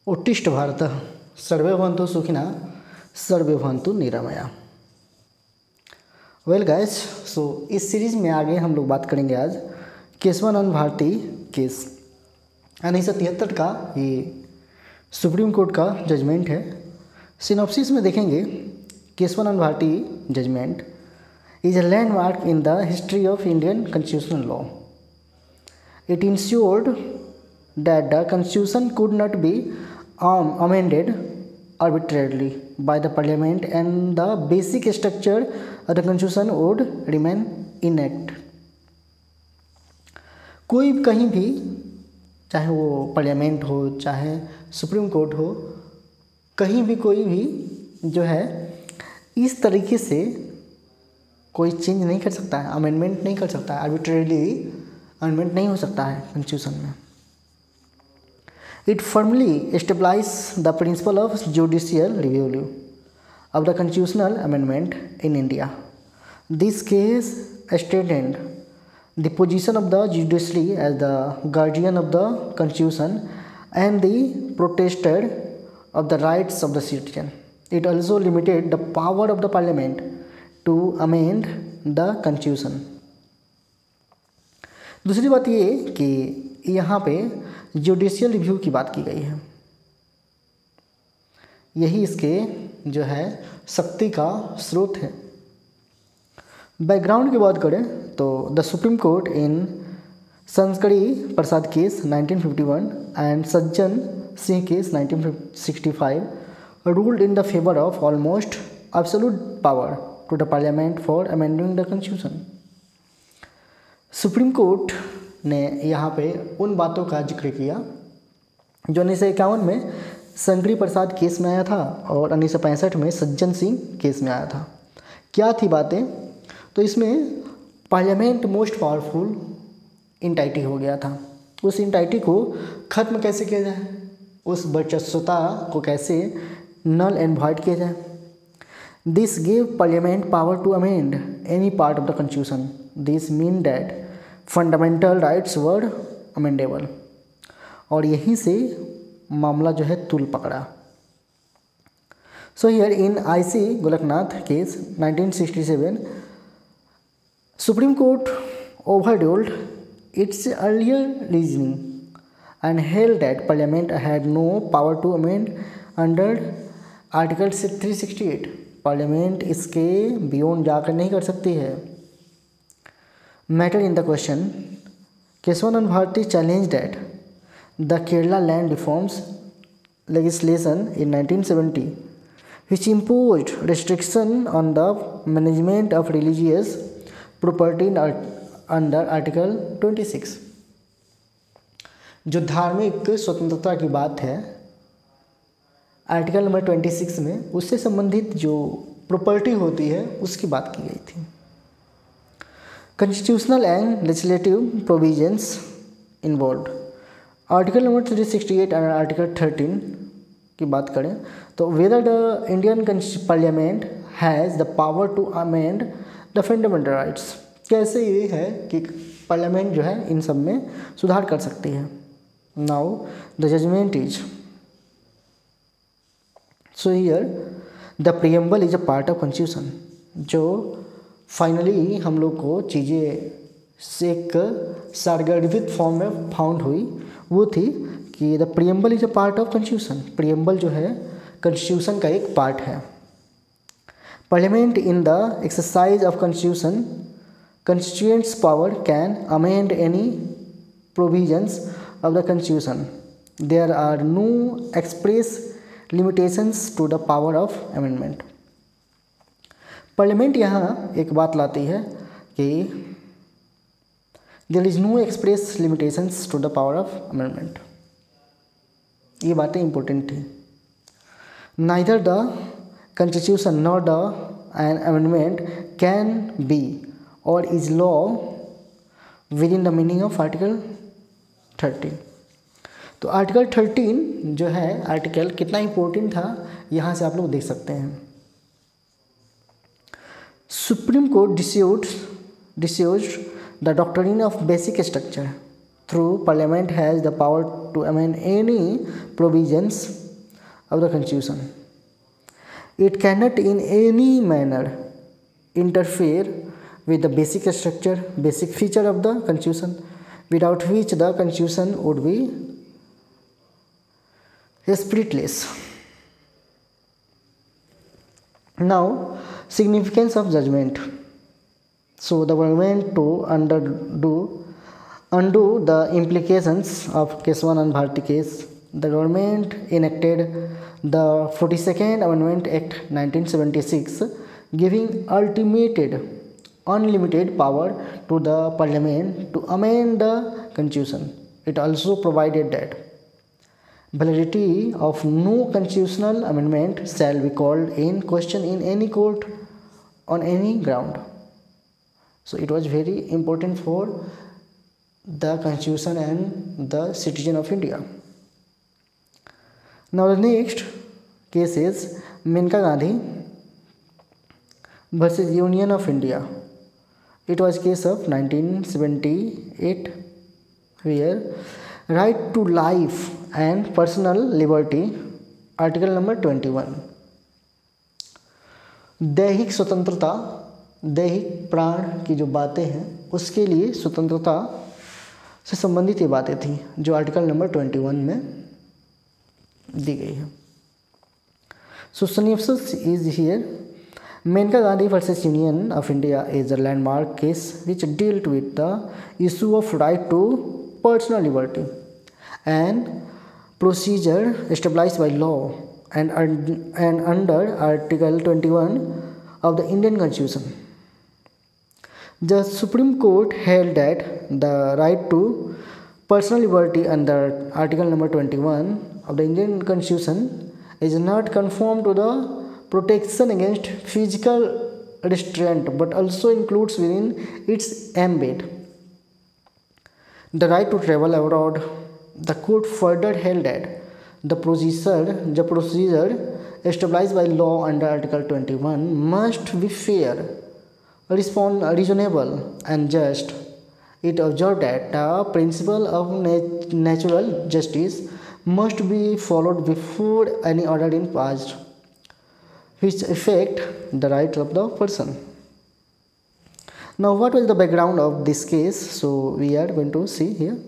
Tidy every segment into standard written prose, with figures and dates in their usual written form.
उत्तिष्ठ भारतः सर्वे भवन्तु सुखिनः सर्वे भवन्तु निरामया। वेल गाइस, सो इस सीरीज़ में आगे हम लोग बात करेंगे आज केशवानंद भारती केस 1973 का ये सुप्रीम कोर्ट का जजमेंट है। सिनॉप्सिस में देखेंगे Kesavananda Bharati judgment is a landmark in the history of Indian constitutional law. It ensured that the constitution could not be amended arbitrarily by the parliament and the basic structure of the constitution would remain intact. कोई कहीं भी, चाहे वो parliament हो चाहे supreme court हो, कहीं भी कोई भी जो है इस तरीके से कोई चेंज नहीं कर सकता है, अमेंडमेंट नहीं कर सकता है, आर्बिट्रेरली अमेंडमेंट नहीं हो सकता है कॉन्स्टिट्यूशन में। It firmly establish the principle of judicial review of the constitutional amendment in India. This case stated the position of the judiciary as the guardian of the constitution and the protector of the rights of the citizen. It also limited the power of the parliament to amend the constitution. दूसरी बात ये कि यहाँ पे judicial review की बात की गई है, यही इसके जो है शक्ति का स्रोत है। बैकग्राउंड की बात करें तो the Supreme Court in Shankari Prasad case 1951 and Sajjan Singh case 1965 ruled in the favour of almost absolute power to the parliament for amending the constitution। Supreme Court ने यहाँ पे उन बातों का जिक्र किया जो 1951 में संकरी प्रसाद केस में आया था और 1965 में सज्जन सिंह केस में आया था। क्या थी बातें? तो इसमें पार्लियामेंट मोस्ट पावरफुल इंटाइटी हो गया था। उस इंटाइटी को ख़त्म कैसे किया जाए, उस वर्चस्वता को कैसे नल एंड वॉइड किया जाए। This gave Parliament power to amend any part of the Constitution. This mean that fundamental rights were amendable। और यहीं से मामला जो है तुल पकड़ा। So here in I.C. Golaknath case 1967, Supreme Court overruled its earlier reasoning and held that Parliament had no power to amend under Article 368। Parliament इसके beyond जाकर नहीं कर सकती है। Matter in the question, Kesavananda Bharati challenge that the Kerala land reforms legislation in 1970 which imposed restriction on the management of religious property under Article 26। जो धार्मिक स्वतंत्रता की बात है आर्टिकल नंबर 26 में, उससे संबंधित जो प्रॉपर्टी होती है उसकी बात की गई थी। Constitutional and legislative provisions involved, article number 368 और आर्टिकल 13 की बात करें तो whether the Indian parliament has the power to amend the fundamental rights. कैसे ये है कि पार्लियामेंट जो है इन सब में सुधार कर सकती है। Now the judgement is, so here the preamble is a part of constitution. जो फाइनली हम लोग को चीज़ें से एक सारगर्भित फॉर्म में फाउंड हुई वो थी कि the preamble is a part of constitution. Preamble जो है कॉन्स्टिट्यूशन का एक पार्ट है। Parliament in the exercise of constitution constituents power can amend any provisions of the constitution. There are no express limitations to the power of amendment. Parliament यहाँ एक बात लाती है कि there is no express limitations to the power of amendment. ये बातें important थी। Neither the constitution nor the an amendment can be और is law with in the meaning of article 13। तो आर्टिकल 13 जो है आर्टिकल कितना इम्पोर्टेंट था यहाँ से आप लोग देख सकते हैं। Supreme court disuse the doctrine of basic structure through Parliament has the power to amend any provisions of the Constitution. It cannot in any manner interfere with the basic structure, basic feature of the Constitution, without which the Constitution would be spiritless. Now, significance of judgment. So, the government to undo the implications of Keswan and Bharti case, the government enacted the 42nd Amendment Act 1976, giving unlimited power to the Parliament to amend the Constitution. It also provided that validity of no constitutional amendment shall be called in question in any court on any ground. So it was very important for the Constitution and the citizen of India. Now the next case is Maneka Gandhi versus Union of India. It was case of 1978, where right to life and personal liberty, article number 21, दैहिक स्वतंत्रता, दैहिक प्राण की जो बातें हैं उसके लिए स्वतंत्रता से संबंधित ये बातें थी जो आर्टिकल नंबर 21 में दी गई है. So synopsis is here. Maneka Gandhi versus Union of India is a landmark case which dealt with the issue of right to personal liberty and procedure established by law and under Article 21 of the Indian Constitution. The Supreme Court held that the right to personal liberty under Article number 21 of the Indian Constitution is not conformed to the protection against physical restraint but also includes within its ambit the right to travel abroad. The court further held that the procedure established by law under Article 21 must be fair, reasonable and just. It observed that the principle of natural justice must be followed before any order is passed which affect the rights of the person. Now what was the background of this case? So we are going to see here.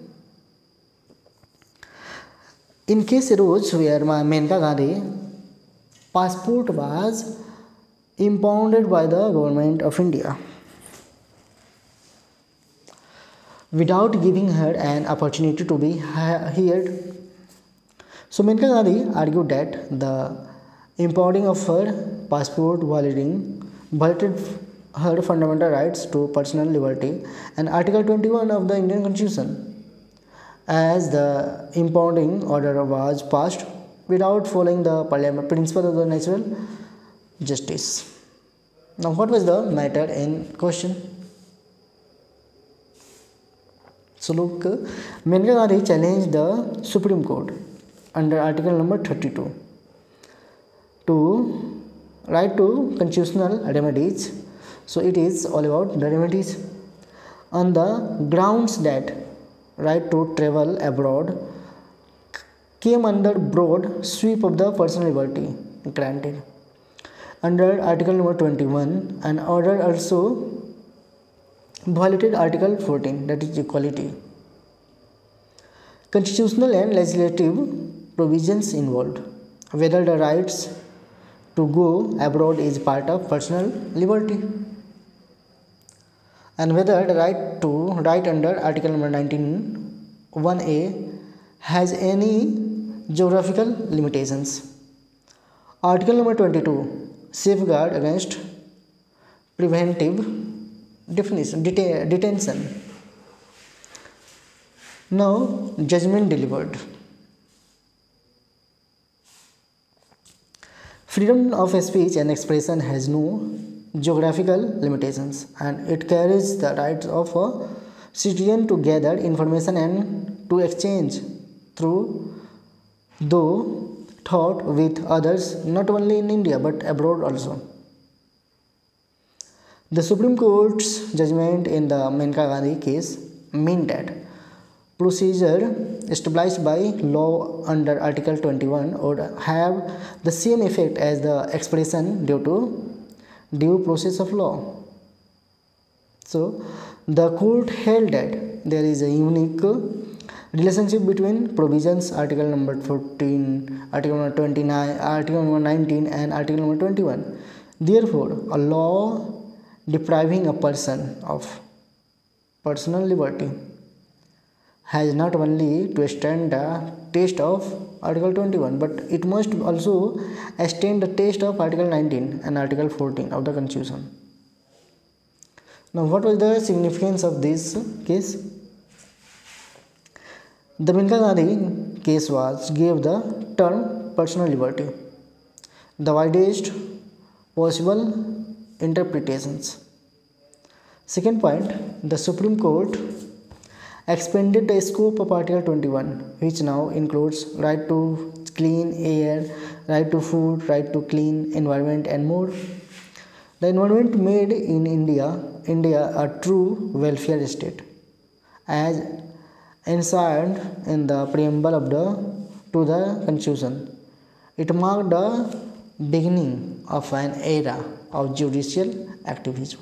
In case arose where Maneka Gandhi passport was impounded by the government of India without giving her an opportunity to be heard. So Maneka Gandhi argued that the impounding of her passport violated her fundamental rights to personal liberty and Article 21 of the Indian Constitution, as the impounding order was passed without following the Parliament principle of the natural justice. Now what was the matter in question? So look, Maneka Gandhi challenged the Supreme Court under Article number 32 to right to constitutional remedies. So it is all about the remedies on the grounds that right to travel abroad came under broad sweep of the personal liberty granted under Article number 21, and order also violated Article 14, that is equality. Constitutional and legislative provisions involved, whether the rights to go abroad is part of personal liberty and whether the right under Article number 19(1)(a) has any geographical limitations. Article number 22 safeguard against preventive detention. Now judgment delivered. Freedom of speech and expression has no geographical limitations and it carries the rights of a citizen to gather information and to exchange through thought with others not only in India but abroad also. The Supreme Court's judgment in the Maneka Gandhi case meant that procedure established by law under Article 21 would have the same effect as the expression due to due process of law. So, the court held that there is a unique relationship between provisions Article number 14, Article number 29, Article number 19 and Article number 21. Therefore, a law depriving a person of personal liberty has not only to extend the test of Article 21, but it must also extend the test of Article 19 and Article 14 of the Constitution. Now, what was the significance of this case? The Milkha Gandhi case gave the term personal liberty the widest possible interpretations. Second point, the Supreme Court expanded the scope of Article 21, which now includes right to clean air, right to food, right to clean environment and more. The environment made in India a true welfare state, as enshrined in the preamble to the Constitution. It marked the beginning of an era of judicial activism.